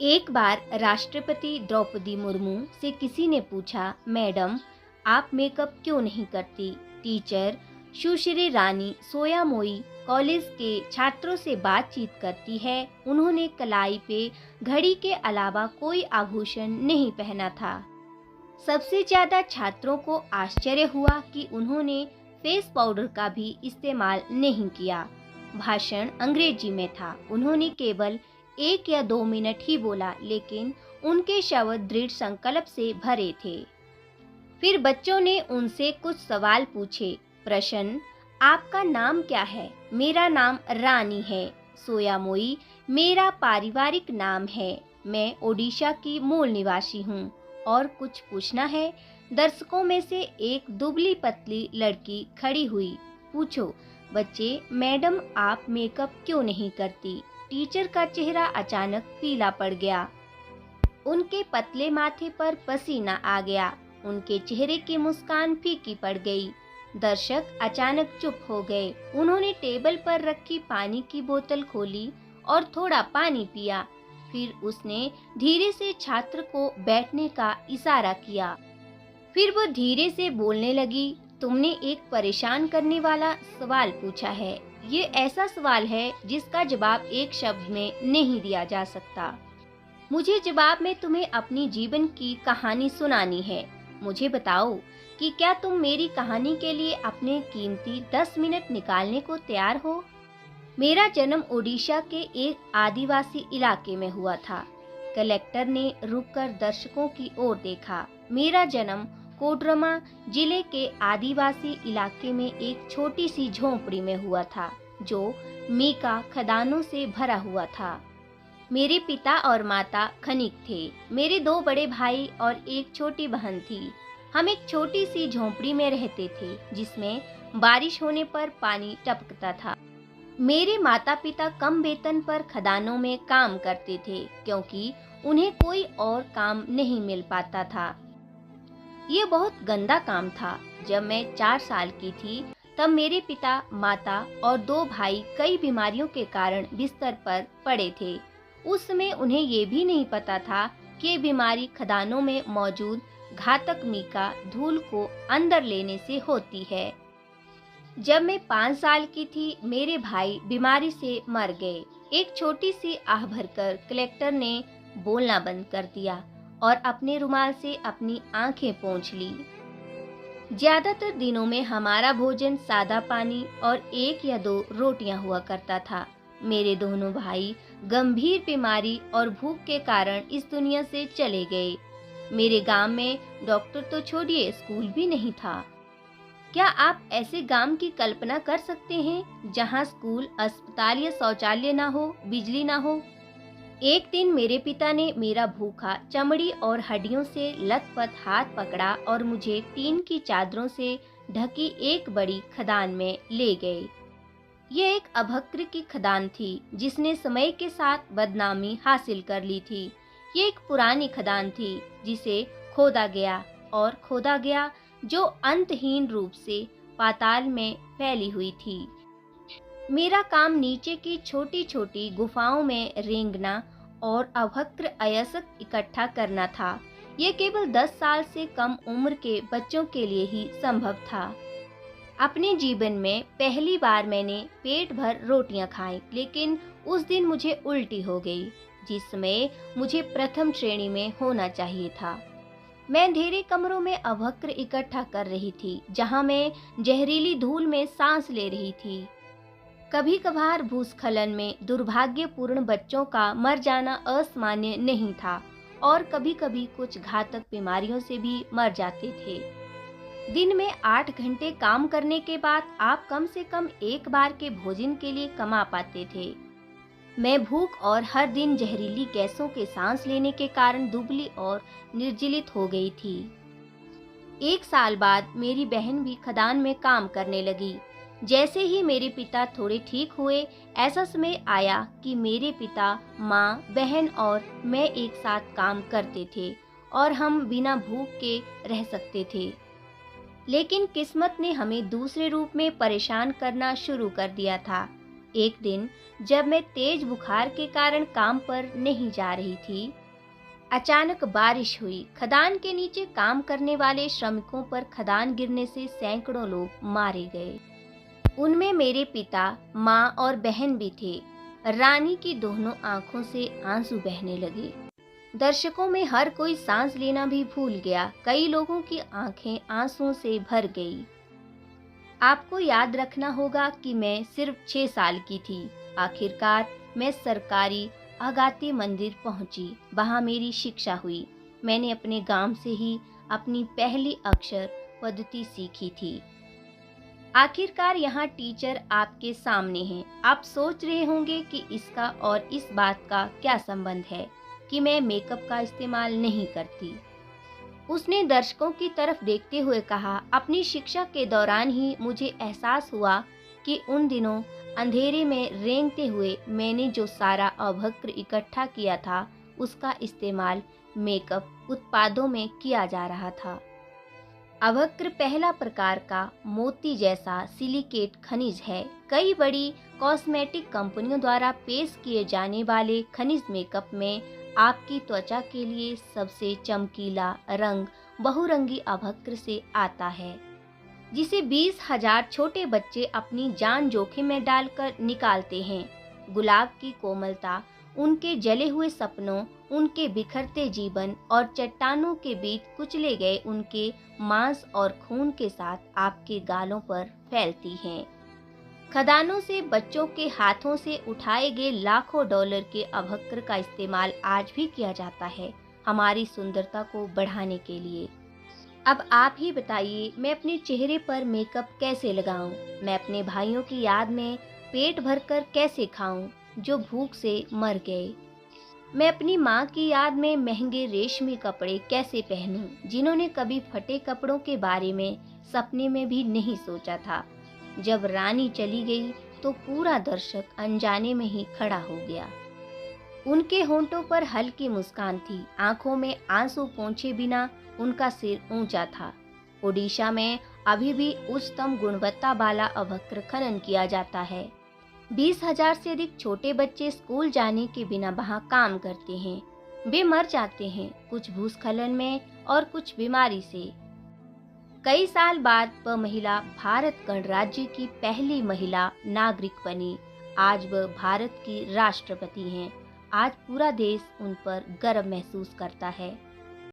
एक बार राष्ट्रपति द्रौपदी मुर्मू से किसी ने पूछा, मैडम आप मेकअप क्यों नहीं करती? टीचर सुश्री रानी सोयामोई कॉलेज के छात्रों से बातचीत करती है। उन्होंने कलाई पे घड़ी के अलावा कोई आभूषण नहीं पहना था। सबसे ज्यादा छात्रों को आश्चर्य हुआ कि उन्होंने फेस पाउडर का भी इस्तेमाल नहीं किया। भाषण अंग्रेजी में था। उन्होंने केवल 1 या 2 मिनट ही बोला, लेकिन उनके शब्द दृढ़ संकल्प से भरे थे। फिर बच्चों ने उनसे कुछ सवाल पूछे। प्रश्न, आपका नाम क्या है? मेरा नाम रानी है। सोयामोई मेरा पारिवारिक नाम है। मैं ओडिशा की मूल निवासी हूँ। और कुछ पूछना है? दर्शकों में से एक दुबली पतली लड़की खड़ी हुई। पूछो बच्चे, मैडम आप मेकअप क्यों नहीं करती? टीचर का चेहरा अचानक पीला पड़ गया। उनके पतले माथे पर पसीना आ गया। उनके चेहरे की मुस्कान फीकी पड़ गई। दर्शक अचानक चुप हो गए। उन्होंने टेबल पर रखी पानी की बोतल खोली और थोड़ा पानी पिया। फिर उसने धीरे से छात्र को बैठने का इशारा किया। फिर वो धीरे से बोलने लगी, तुमने एक परेशान करने वाला सवाल पूछा है। ये ऐसा सवाल है जिसका जवाब एक शब्द में नहीं दिया जा सकता। मुझे जवाब में तुम्हें अपनी जीवन की कहानी सुनानी है। मुझे बताओ कि क्या तुम मेरी कहानी के लिए अपने कीमती 10 मिनट निकालने को तैयार हो? मेरा जन्म ओडिशा के एक आदिवासी इलाके में हुआ था। कलेक्टर ने रुककर दर्शकों की ओर देखा। मेरा जन्म कोडरमा जिले के आदिवासी इलाके में एक छोटी सी झोंपड़ी में हुआ था, जो मीका खदानों से भरा हुआ था। मेरे पिता और माता खनिक थे। मेरे 2 बड़े भाई और एक छोटी बहन थी। हम एक छोटी सी झोंपड़ी में रहते थे, जिसमें बारिश होने पर पानी टपकता था। मेरे माता पिता कम वेतन पर खदानों में काम करते थे, क्योंकि उन्हें कोई और काम नहीं मिल पाता था। ये बहुत गंदा काम था। जब मैं 4 साल की थी, तब मेरे पिता, माता और 2 भाई कई बीमारियों के कारण बिस्तर पर पड़े थे। उस समय उन्हें ये भी नहीं पता था कि ये बीमारी खदानों में मौजूद घातक मीका धूल को अंदर लेने से होती है। जब मैं 5 साल की थी, मेरे भाई बीमारी से मर गए। एक छोटी सी आह भरकर कलेक्टर ने बोलना बंद कर दिया और अपने रुमाल से अपनी आंखें पोंछ ली। ज्यादातर दिनों में हमारा भोजन सादा पानी और 1 या 2 रोटियां हुआ करता था। मेरे दोनों भाई गंभीर बीमारी और भूख के कारण इस दुनिया से चले गए। मेरे गांव में डॉक्टर तो छोड़िए, स्कूल भी नहीं था। क्या आप ऐसे गांव की कल्पना कर सकते हैं जहां स्कूल, अस्पताल या शौचालय ना हो, बिजली ना हो? एक दिन मेरे पिता ने मेरा भूखा, चमड़ी और हड्डियों से लथपथ हाथ पकड़ा और मुझे टीन की चादरों से ढकी एक बड़ी खदान में ले गए। यह एक अभक्र की खदान थी, जिसने समय के साथ बदनामी हासिल कर ली थी। ये एक पुरानी खदान थी, जिसे खोदा गया और खोदा गया, जो अंतहीन रूप से पाताल में फैली हुई थी। मेरा काम नीचे की छोटी छोटी गुफाओं में रेंगना और अभक्र अयस्क इकट्ठा करना था। यह केवल 10 साल से कम उम्र के बच्चों के लिए ही संभव था। अपने जीवन में पहली बार मैंने पेट भर रोटियां खाई, लेकिन उस दिन मुझे उल्टी हो गई, जिसमें मुझे प्रथम श्रेणी में होना चाहिए था। मैं अंधेरे कमरों में अभक्र इकट्ठा कर रही थी, जहां मैं जहरीली धूल में सांस ले रही थी। कभी कभार भूस्खलन में दुर्भाग्यपूर्ण बच्चों का मर जाना असामान्य नहीं था, और कभी कभी कुछ घातक बीमारियों से भी मर जाते थे। दिन में 8 घंटे काम करने के बाद आप कम से कम एक बार के भोजन के लिए कमा पाते थे। मैं भूख और हर दिन जहरीली गैसों के सांस लेने के कारण दुबली और निर्जलित हो गई थी। 1 साल बाद मेरी बहन भी खदान में काम करने लगी। जैसे ही मेरे पिता थोड़े ठीक हुए, ऐसा समय आया कि मेरे पिता, माँ, बहन और मैं एक साथ काम करते थे और हम बिना भूख के रह सकते थे। लेकिन किस्मत ने हमें दूसरे रूप में परेशान करना शुरू कर दिया था। एक दिन जब मैं तेज बुखार के कारण काम पर नहीं जा रही थी, अचानक बारिश हुई। खदान के नीचे काम करने वाले श्रमिकों पर खदान गिरने से सैकड़ों लोग मारे गए। उनमें मेरे पिता, माँ और बहन भी थे। रानी की दोनों आंखों से आंसू बहने लगे। दर्शकों में हर कोई सांस लेना भी भूल गया। कई लोगों की आंखें आंसुओं से भर गई। आपको याद रखना होगा कि मैं सिर्फ 6 साल की थी। आखिरकार मैं सरकारी अगाती मंदिर पहुंची। वहां मेरी शिक्षा हुई। मैंने अपने गांव से ही अपनी पहली अक्षर पद्धति सीखी थी। आखिरकार यहाँ टीचर आपके सामने हैं। आप सोच रहे होंगे कि इसका और इस बात का क्या संबंध है कि मैं मेकअप का इस्तेमाल नहीं करती। उसने दर्शकों की तरफ देखते हुए कहा, अपनी शिक्षा के दौरान ही मुझे एहसास हुआ कि उन दिनों अंधेरे में रेंगते हुए मैंने जो सारा अभक्र इकट्ठा किया था, उसका इस्तेमाल मेकअप उत्पादों में किया जा रहा था। अभक्र पहला प्रकार का मोती जैसा सिलिकेट खनिज है। कई बड़ी कॉस्मेटिक कंपनियों द्वारा पेश किए जाने वाले खनिज मेकअप में आपकी त्वचा के लिए सबसे चमकीला रंग बहुरंगी अभक्र से आता है, जिसे 20,000 छोटे बच्चे अपनी जान जोखिम में डालकर निकालते हैं। गुलाब की कोमलता, उनके जले हुए सपनों, उनके बिखरते जीवन और चट्टानों के बीच कुचले गए उनके मांस और खून के साथ आपके गालों पर फैलती हैं। खदानों से बच्चों के हाथों से उठाए गए लाखों डॉलर के अभक्र का इस्तेमाल आज भी किया जाता है हमारी सुंदरता को बढ़ाने के लिए। अब आप ही बताइए, मैं अपने चेहरे पर मेकअप कैसे लगाऊं? मैं अपने भाइयों की याद में पेट भरकर कैसे खाऊं जो भूख से मर गए? मैं अपनी माँ की याद में महंगे रेशमी कपड़े कैसे पहनूं, जिन्होंने कभी फटे कपड़ों के बारे में सपने में भी नहीं सोचा था। जब रानी चली गई तो पूरा दर्शक अनजाने में ही खड़ा हो गया। उनके होंठों पर हल्की मुस्कान थी, आंखों में आंसू पोंछे बिना उनका सिर ऊंचा था। ओडिशा में अभी भी उच्चतम गुणवत्ता वाला अभक्र खनन किया जाता है। 20,000 से अधिक छोटे बच्चे स्कूल जाने के बिना वहां काम करते हैं। वे मर जाते हैं, कुछ भूस्खलन में और कुछ बीमारी से। कई साल बाद वह महिला भारत गणराज्य की पहली महिला नागरिक बनी। आज वह भारत की राष्ट्रपति हैं। आज पूरा देश उन पर गर्व महसूस करता है।